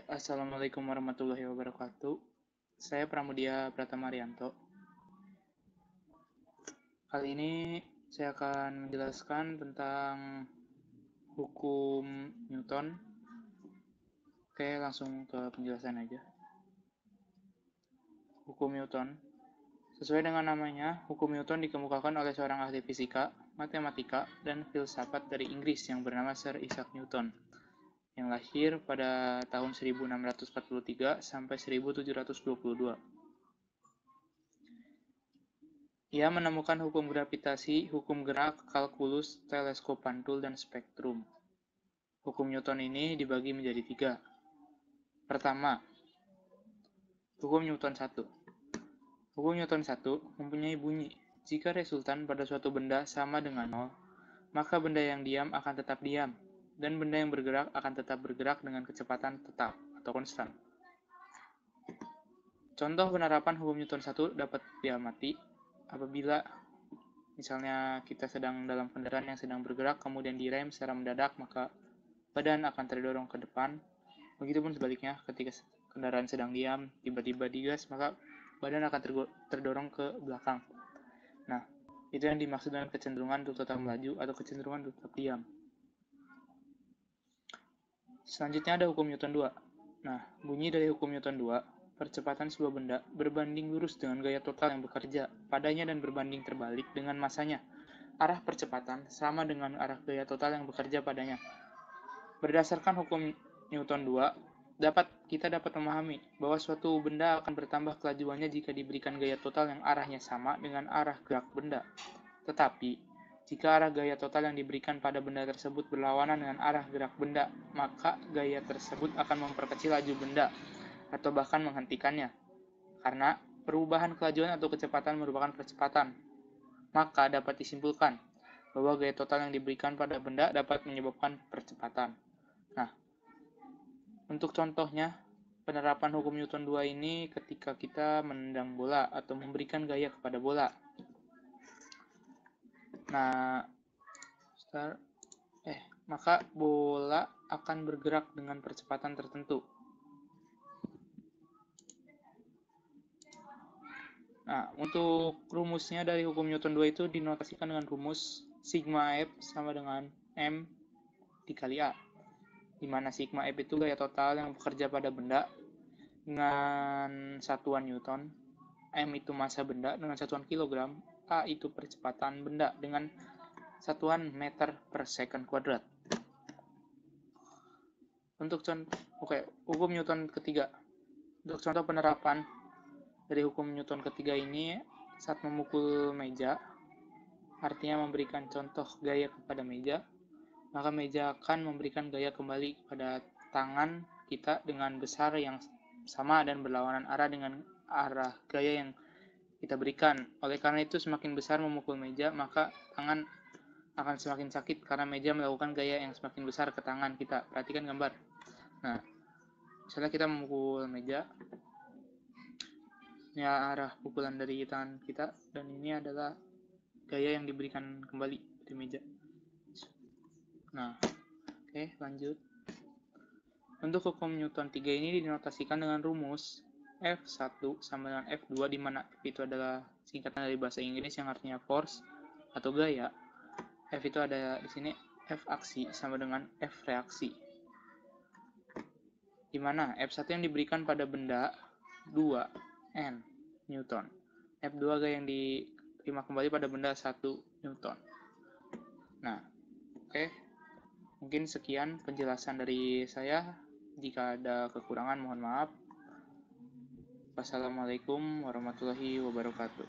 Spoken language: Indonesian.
Assalamualaikum warahmatullahi wabarakatuh. Saya Pramudia Pratama Rianto. Kali ini saya akan menjelaskan tentang hukum Newton. Oke, langsung ke penjelasan aja. Hukum Newton. Sesuai dengan namanya, hukum Newton dikemukakan oleh seorang ahli fisika, matematika, dan filsafat dari Inggris yang bernama Sir Isaac Newton, yang lahir pada tahun 1643 sampai 1722. Ia menemukan hukum gravitasi, hukum gerak, kalkulus, teleskop pantul, dan spektrum. Hukum Newton ini dibagi menjadi 3. Pertama, hukum Newton 1. Hukum Newton 1 mempunyai bunyi, jika resultan pada suatu benda sama dengan 0, maka benda yang diam akan tetap diam, dan benda yang bergerak akan tetap bergerak dengan kecepatan tetap atau konstan. Contoh penerapan hukum Newton 1 dapat diamati apabila misalnya kita sedang dalam kendaraan yang sedang bergerak, kemudian direm secara mendadak, maka badan akan terdorong ke depan. Begitupun sebaliknya, ketika kendaraan sedang diam, tiba-tiba digas, maka badan akan terdorong ke belakang. Nah, itu yang dimaksud dengan kecenderungan untuk tetap melaju atau kecenderungan untuk tetap diam. Selanjutnya ada hukum Newton 2. Nah, bunyi dari hukum Newton 2, percepatan sebuah benda berbanding lurus dengan gaya total yang bekerja padanya dan berbanding terbalik dengan masanya. Arah percepatan sama dengan arah gaya total yang bekerja padanya. Berdasarkan hukum Newton 2, kita dapat memahami bahwa suatu benda akan bertambah kelajuannya jika diberikan gaya total yang arahnya sama dengan arah gerak benda. Tetapi, jika arah gaya total yang diberikan pada benda tersebut berlawanan dengan arah gerak benda, maka gaya tersebut akan memperkecil laju benda atau bahkan menghentikannya. Karena perubahan kelajuan atau kecepatan merupakan percepatan, maka dapat disimpulkan bahwa gaya total yang diberikan pada benda dapat menyebabkan percepatan. Nah, untuk contohnya, penerapan hukum Newton 2 ini ketika kita menendang bola atau memberikan gaya kepada bola. Nah, maka bola akan bergerak dengan percepatan tertentu. Nah, untuk rumusnya dari hukum Newton 2 itu dinotasikan dengan rumus sigma F sama dengan M dikali A, di mana sigma F itu gaya total yang bekerja pada benda dengan satuan Newton, M itu massa benda dengan satuan kilogram, A itu percepatan benda dengan satuan meter per second kuadrat. Untuk hukum Newton ketiga. Untuk contoh penerapan dari hukum Newton ketiga ini, saat memukul meja, artinya memberikan contoh gaya kepada meja, maka meja akan memberikan gaya kembali kepada tangan kita dengan besar yang sama dan berlawanan arah dengan arah gaya yang kita berikan. Oleh karena itu, semakin besar memukul meja, maka tangan akan semakin sakit karena meja melakukan gaya yang semakin besar ke tangan kita. Perhatikan gambar. Nah, misalnya kita memukul meja, ini arah pukulan dari tangan kita, dan ini adalah gaya yang diberikan kembali di meja. Nah, oke, lanjut. Untuk hukum Newton 3 ini dinotasikan dengan rumus F1 sama dengan F2, di mana F itu adalah singkatan dari bahasa Inggris yang artinya force atau gaya. F itu ada di sini, F aksi sama dengan F reaksi. Di mana F1 yang diberikan pada benda 2 N Newton. F2 gaya yang diterima kembali pada benda 1 Newton. Nah, oke. Mungkin sekian penjelasan dari saya. Jika ada kekurangan, mohon maaf. Wassalamualaikum warahmatullahi wabarakatuh.